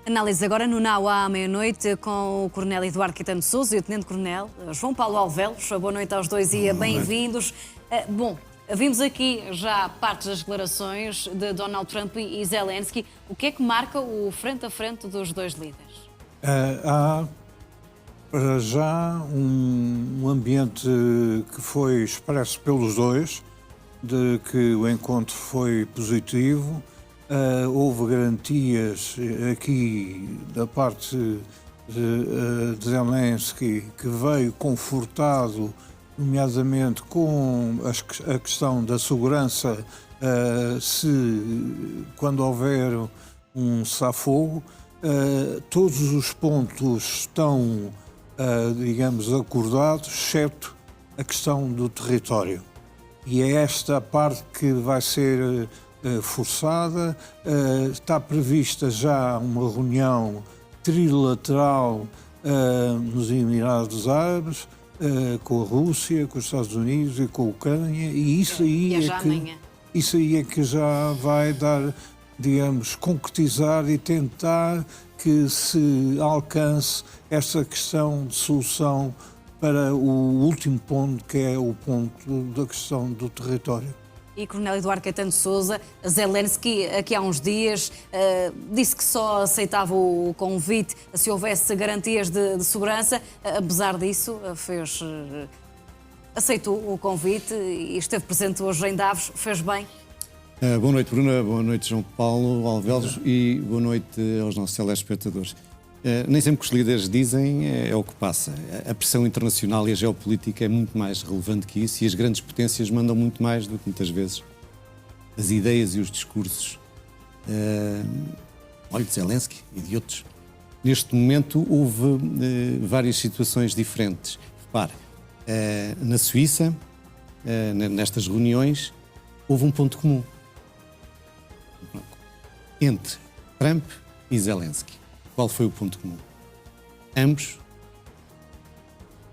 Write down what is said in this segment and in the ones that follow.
Análise agora no Now à meia-noite com o Coronel Eduardo Caetano de Sousa e o Tenente-Coronel João Paulo Alvelos. Boa noite aos dois e bem-vindos. Bom, vimos aqui já partes das declarações de Donald Trump e Zelensky. O que é que marca o frente a frente dos dois líderes? Há para já um ambiente que foi expresso pelos dois, de que o encontro foi positivo. Houve garantias aqui da parte de Zelensky, que veio confortado, nomeadamente com a questão da segurança, quando houver um cessar-fogo. Todos os pontos estão, digamos, acordados, exceto a questão do território. E é esta a parte que vai ser forçada. Está prevista já uma reunião trilateral nos Emirados Árabes, com a Rússia, com os Estados Unidos e com a Ucrânia, e isso aí é que já vai dar, digamos, concretizar e tentar que se alcance essa questão de solução para o último ponto, que é o ponto da questão do território. E Coronel Eduardo Caetano de Sousa, Zelensky, aqui há uns dias, disse que só aceitava o convite se houvesse garantias de segurança. Apesar disso, aceitou o convite e esteve presente hoje em Davos. Fez bem? Boa noite, Bruna. Boa noite, João Paulo Alvelos, e boa noite aos nossos telespectadores. Nem sempre que os líderes dizem é o que passa. A pressão internacional e a geopolítica é muito mais relevante que isso, e as grandes potências mandam muito mais do que muitas vezes as ideias e os discursos. Olha, de Zelensky e de outros. Neste momento houve várias situações diferentes. Repare, na Suíça, nestas reuniões, houve um ponto comum entre Trump e Zelensky. Qual foi o ponto comum? Ambos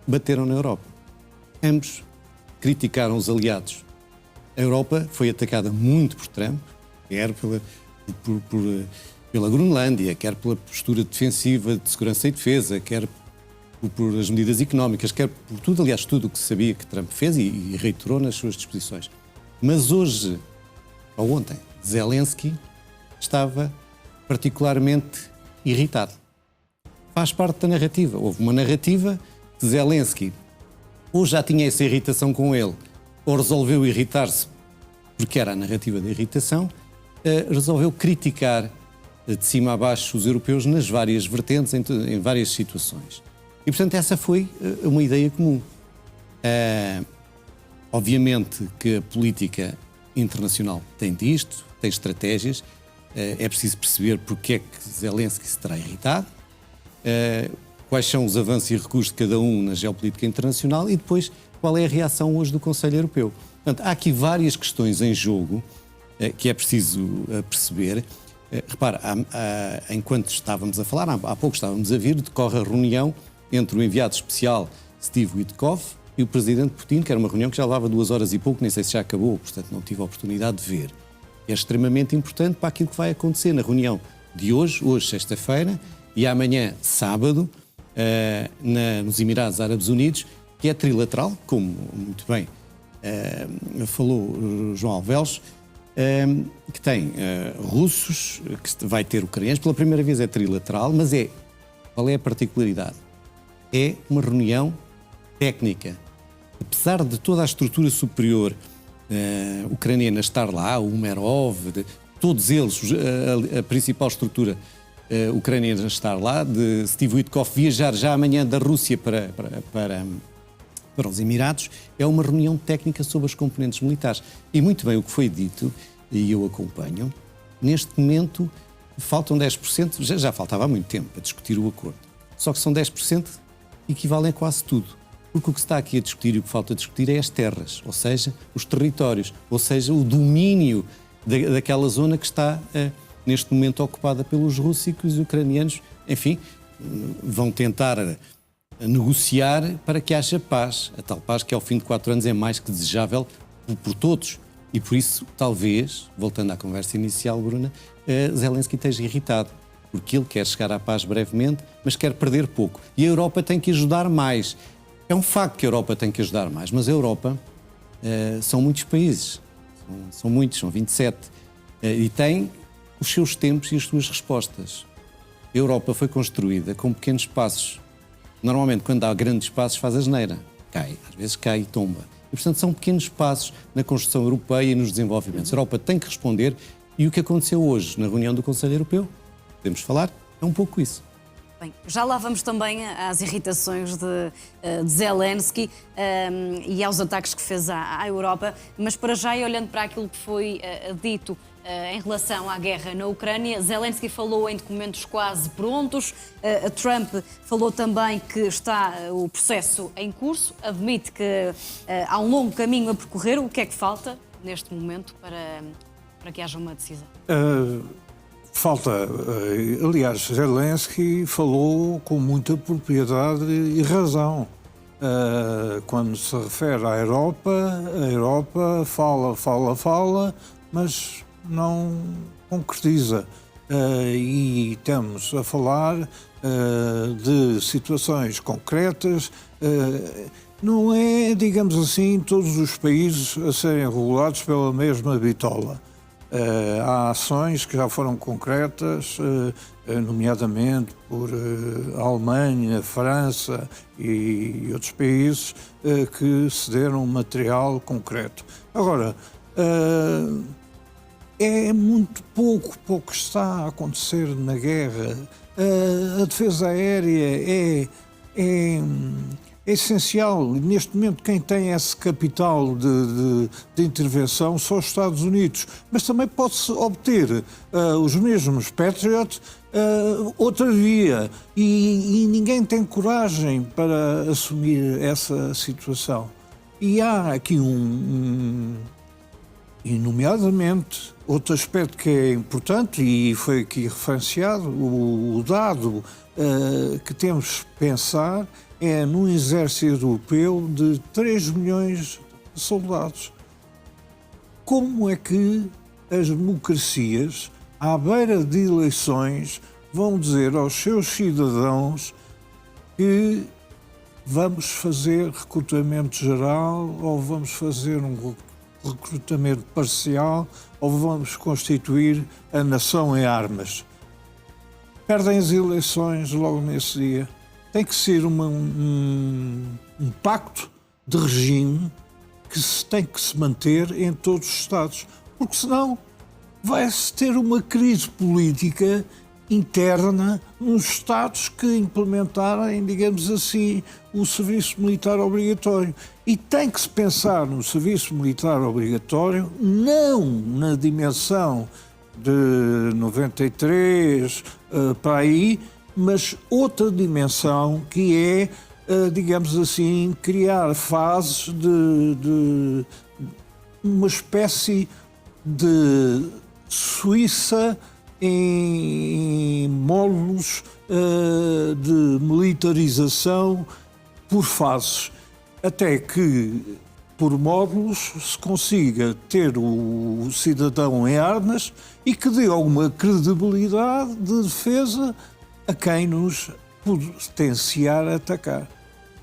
bateram na Europa. Ambos criticaram os aliados. A Europa foi atacada muito por Trump, quer pela Groenlândia, quer pela postura defensiva de segurança e defesa, quer por as medidas económicas, quer por tudo, aliás, tudo o que se sabia que Trump fez e reiterou nas suas disposições. Mas hoje, ou ontem, Zelensky estava particularmente irritado. Faz parte da narrativa. Houve uma narrativa de Zelensky. Ou já tinha essa irritação com ele, ou resolveu irritar-se, porque era a narrativa da irritação, resolveu criticar de cima a baixo os europeus nas várias vertentes, em várias situações. E, portanto, essa foi uma ideia comum. Obviamente que a política internacional tem disto, tem estratégias. É preciso perceber porque é que Zelensky se terá irritado, quais são os avanços e recuos de cada um na geopolítica internacional e depois qual é a reação hoje do Conselho Europeu. Portanto, há aqui várias questões em jogo que é preciso perceber. Repara, enquanto estávamos a falar, há pouco estávamos a vir, decorre a reunião entre o enviado especial Steve Witkoff e o presidente Putin, que era uma reunião que já levava 2 horas e pouco, nem sei se já acabou, portanto não tive a oportunidade de ver. É extremamente importante para aquilo que vai acontecer na reunião de hoje sexta-feira, e amanhã, sábado, nos Emirados Árabes Unidos, que é trilateral, como muito bem falou João Alvelos, que tem russos, que vai ter ucranianos. Pela primeira vez é trilateral, mas qual é a particularidade? É uma reunião técnica. Apesar de toda a estrutura superior ucraniana estar lá, o Umerov, todos eles, a principal estrutura ucraniana estar lá, de Steve Witkoff viajar já amanhã da Rússia para os Emirados, é uma reunião técnica sobre as componentes militares. E muito bem o que foi dito, e eu acompanho, neste momento faltam 10%, já faltava há muito tempo para discutir o acordo, só que são 10% equivalem a quase tudo. Porque o que se está aqui a discutir e o que falta a discutir é as terras, ou seja, os territórios, ou seja, o domínio daquela zona que está neste momento ocupada pelos russos, e que os ucranianos, enfim, vão tentar negociar para que haja paz. A tal paz que ao fim de 4 anos é mais que desejável por todos. E por isso, talvez, voltando à conversa inicial, Bruna, Zelensky esteja irritado. porque ele quer chegar à paz brevemente, mas quer perder pouco. E a Europa tem que ajudar mais. É um facto que a Europa tem que ajudar mais, mas a Europa são muitos países, são muitos, são 27, e tem os seus tempos e as suas respostas. A Europa foi construída com pequenos passos. Normalmente, quando há grandes passos, faz asneira. Cai, às vezes cai e tomba. E, portanto, são pequenos passos na construção europeia e nos desenvolvimentos. A Europa tem que responder, e o que aconteceu hoje na reunião do Conselho Europeu, podemos falar, é um pouco isso. Bem, já lá vamos também às irritações de Zelensky e aos ataques que fez à Europa, mas para já, e olhando para aquilo que foi dito em relação à guerra na Ucrânia, Zelensky falou em documentos quase prontos, Trump falou também que está o processo em curso, admite que há um longo caminho a percorrer. O que é que falta neste momento para que haja uma decisão? Falta, aliás, Zelensky falou com muita propriedade e razão. Quando se refere à Europa, a Europa fala, mas não concretiza. E estamos a falar de situações concretas. Não é, digamos assim, todos os países a serem regulados pela mesma bitola. Há ações que já foram concretas, nomeadamente por Alemanha, França e outros países que cederam material concreto. Agora, é muito pouco está a acontecer na guerra. A defesa aérea é essencial. Neste momento, quem tem esse capital de intervenção são os Estados Unidos. Mas também pode-se obter os mesmos Patriot outra via. E ninguém tem coragem para assumir essa situação. E há aqui e nomeadamente, outro aspecto que é importante, e foi aqui referenciado, o dado que temos que pensar é num exército europeu de 3 milhões de soldados. Como é que as democracias, à beira de eleições, vão dizer aos seus cidadãos que vamos fazer recrutamento geral, ou vamos fazer um recrutamento parcial, ou vamos constituir a nação em armas? Perdem as eleições logo nesse dia. Tem que ser um pacto de regime que tem que se manter em todos os Estados, porque senão vai-se ter uma crise política interna nos Estados que implementarem, digamos assim, o serviço militar obrigatório. E tem que se pensar no serviço militar obrigatório não na dimensão de 93 para aí, mas outra dimensão que é, digamos assim, criar fases de uma espécie de Suíça em módulos de militarização por fases, até que por módulos se consiga ter o cidadão em armas e que dê alguma credibilidade de defesa a quem nos potenciar a atacar.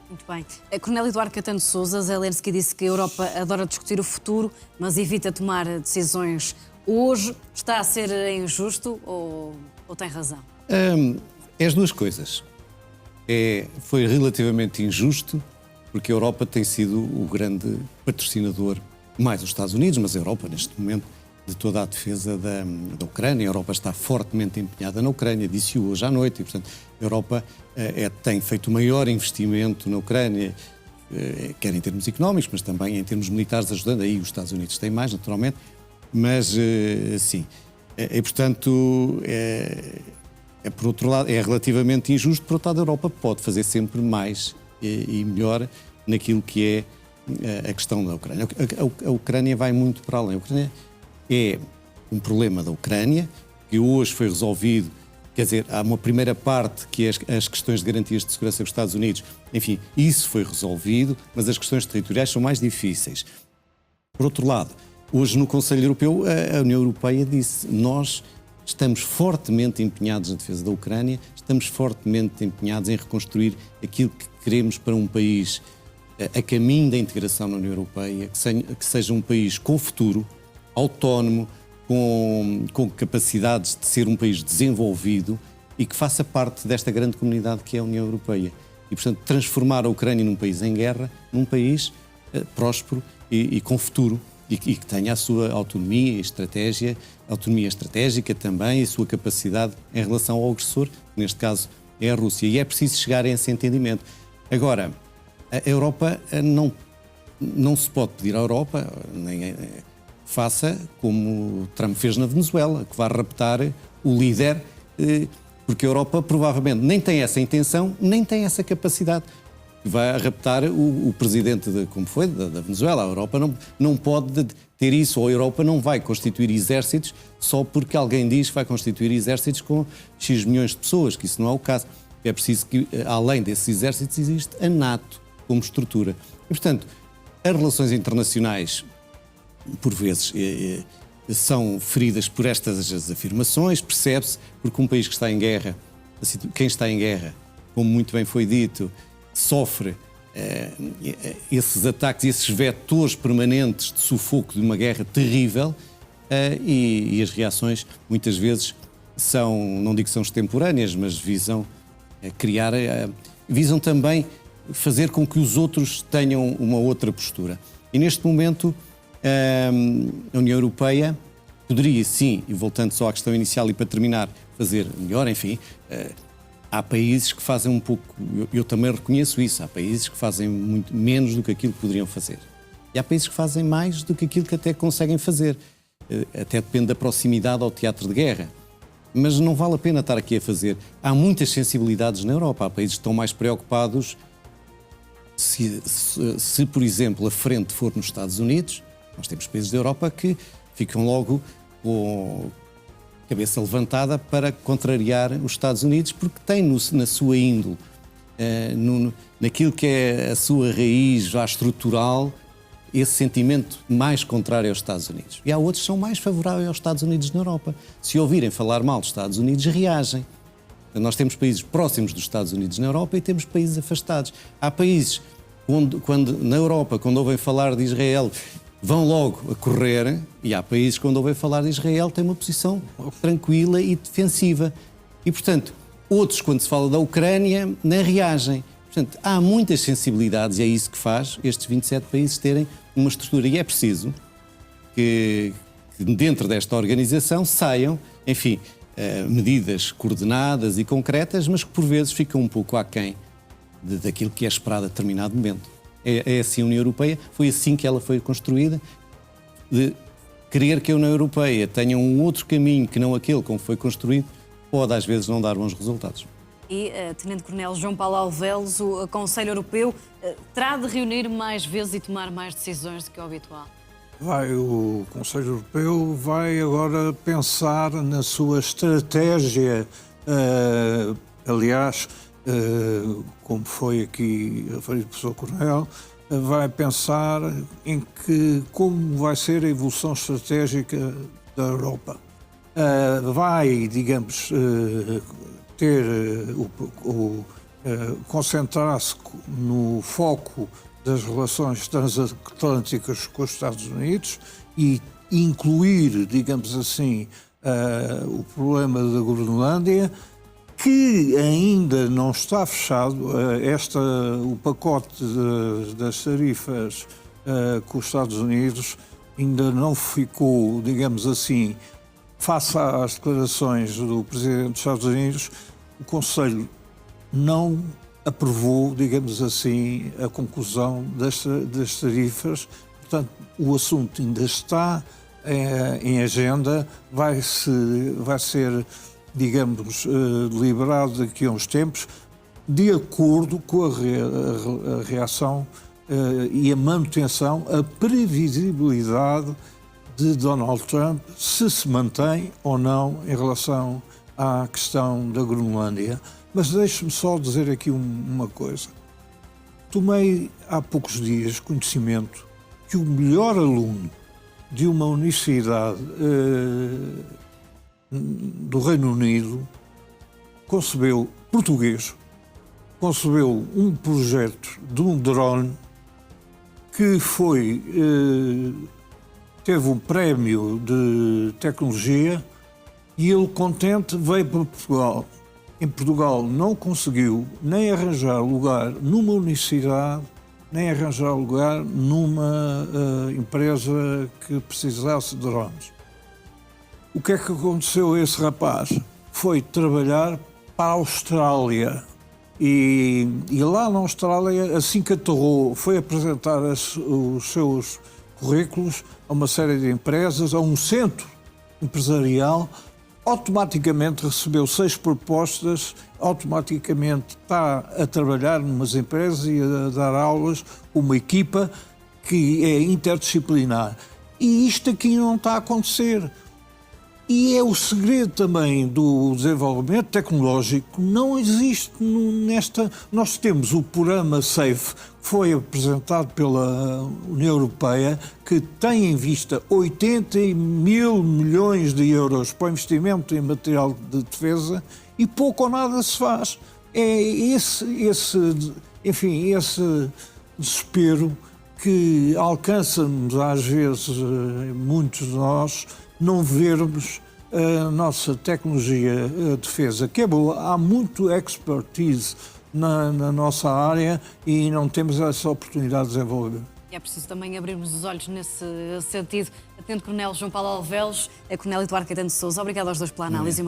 Muito bem. Coronel Eduardo Caetano de Sousa, Zelensky disse que a Europa adora discutir o futuro, mas evita tomar decisões hoje. Está a ser injusto ou tem razão? É as duas coisas. Foi relativamente injusto, porque a Europa tem sido o grande patrocinador, mais os Estados Unidos, mas a Europa neste momento, de toda a defesa da Ucrânia. A Europa está fortemente empenhada na Ucrânia, disse-o hoje à noite, e, portanto, a Europa tem feito o maior investimento na Ucrânia, quer em termos económicos, mas também em termos militares, ajudando. Aí os Estados Unidos têm mais, naturalmente, mas sim. E, portanto, por outro lado, é relativamente injusto. Por outro lado, a Europa pode fazer sempre mais e melhor naquilo que é a questão da Ucrânia. A Ucrânia vai muito para além. A Ucrânia é um problema da Ucrânia, que hoje foi resolvido. Quer dizer, há uma primeira parte que é as questões de garantias de segurança dos Estados Unidos. Enfim, isso foi resolvido, mas as questões territoriais são mais difíceis. Por outro lado, hoje no Conselho Europeu, a União Europeia disse: nós estamos fortemente empenhados na defesa da Ucrânia, estamos fortemente empenhados em reconstruir aquilo que queremos para um país a caminho da integração na União Europeia, que seja um país com futuro, autónomo, com capacidades de ser um país desenvolvido e que faça parte desta grande comunidade que é a União Europeia. E, portanto, transformar a Ucrânia num país em guerra, num país próspero e com futuro, e que tenha a sua autonomia e estratégia, autonomia estratégica também, e a sua capacidade em relação ao agressor, que neste caso é a Rússia. E é preciso chegar a esse entendimento. Agora, a Europa não se pode pedir à Europa, nem faça como Trump fez na Venezuela, que vai raptar o líder, porque a Europa provavelmente nem tem essa intenção, nem tem essa capacidade. Vai raptar o presidente, como foi, da Venezuela. A Europa não pode ter isso, ou a Europa não vai constituir exércitos só porque alguém diz que vai constituir exércitos com X milhões de pessoas, que isso não é o caso. É preciso que, além desses exércitos, existe a NATO como estrutura. E, portanto, as relações internacionais, por vezes, são feridas por estas afirmações, percebe-se, porque um país que está em guerra, quem está em guerra, como muito bem foi dito, sofre esses ataques, esses vetores permanentes de sufoco de uma guerra terrível, e as reações muitas vezes são, não digo que são extemporâneas, mas visam visam também fazer com que os outros tenham uma outra postura. E neste momento a União Europeia poderia sim, e voltando só à questão inicial e para terminar, fazer melhor, enfim. Há países que fazem um pouco, eu também reconheço isso, há países que fazem muito menos do que aquilo que poderiam fazer. E há países que fazem mais do que aquilo que até conseguem fazer. Até depende da proximidade ao teatro de guerra. Mas não vale a pena estar aqui a fazer. Há muitas sensibilidades na Europa, há países que estão mais preocupados se, por exemplo, a frente for nos Estados Unidos. Nós temos países da Europa que ficam logo com cabeça levantada para contrariar os Estados Unidos, porque tem na sua índole, naquilo que é a sua raiz já estrutural, esse sentimento mais contrário aos Estados Unidos. E há outros que são mais favoráveis aos Estados Unidos na Europa. Se ouvirem falar mal dos Estados Unidos, reagem. Nós temos países próximos dos Estados Unidos na Europa e temos países afastados. Há países na Europa, quando ouvem falar de Israel, vão logo a correr, e há países que, quando ouvem falar de Israel, têm uma posição tranquila e defensiva. E, portanto, outros, quando se fala da Ucrânia, nem reagem. Portanto, há muitas sensibilidades e é isso que faz estes 27 países terem uma estrutura. E é preciso que dentro desta organização saiam, enfim, medidas coordenadas e concretas, mas que por vezes ficam um pouco aquém daquilo que é esperado a determinado momento. É assim a União Europeia, foi assim que ela foi construída. De querer que a União Europeia tenha um outro caminho que não aquele como foi construído, pode às vezes não dar bons resultados. E, Tenente-Coronel João Paulo Alvelos, o Conselho Europeu terá de reunir mais vezes e tomar mais decisões do que o habitual? O Conselho Europeu vai agora pensar na sua estratégia, aliás, como foi aqui referido pelo Sr. Coronel, vai pensar como vai ser a evolução estratégica da Europa. Vai, digamos, concentrar-se no foco das relações transatlânticas com os Estados Unidos e incluir, digamos assim, o problema da Groenlândia, que ainda não está fechado. O pacote das tarifas com os Estados Unidos ainda não ficou, digamos assim, face às declarações do Presidente dos Estados Unidos. O Conselho não aprovou, digamos assim, a conclusão das tarifas. Portanto, o assunto ainda está em agenda, vai ser, digamos, deliberado daqui a uns tempos, de acordo com a reação e a manutenção, a previsibilidade de Donald Trump, se mantém ou não em relação à questão da Groenlândia. Mas deixe-me só dizer aqui uma coisa. Tomei há poucos dias conhecimento que o melhor aluno de uma universidade do Reino Unido concebeu, português, concebeu um projeto de um drone que teve um prémio de tecnologia e ele, contente, veio para Portugal. Em Portugal não conseguiu nem arranjar lugar numa universidade, nem arranjar lugar numa empresa que precisasse de drones. O que é que aconteceu a esse rapaz? Foi trabalhar para a Austrália. E lá na Austrália, assim que aterrou, foi apresentar os seus currículos a uma série de empresas, a um centro empresarial. Automaticamente recebeu 6 propostas, automaticamente está a trabalhar numas empresas e a dar aulas, uma equipa que é interdisciplinar. E isto aqui não está a acontecer. E é o segredo também do desenvolvimento tecnológico. Não existe nesta... Nós temos o programa SAFE, que foi apresentado pela União Europeia, que tem em vista 80 mil milhões de euros para o investimento em material de defesa e pouco ou nada se faz. É esse desespero que alcança-nos às vezes, muitos de nós, não vermos a nossa tecnologia de defesa, que é boa. Há muito expertise na nossa área e não temos essa oportunidade de desenvolver. É preciso também abrirmos os olhos nesse sentido. Tenente Coronel João Paulo Alvelos, Coronel Eduardo Caetano de Sousa, obrigado aos dois pela análise.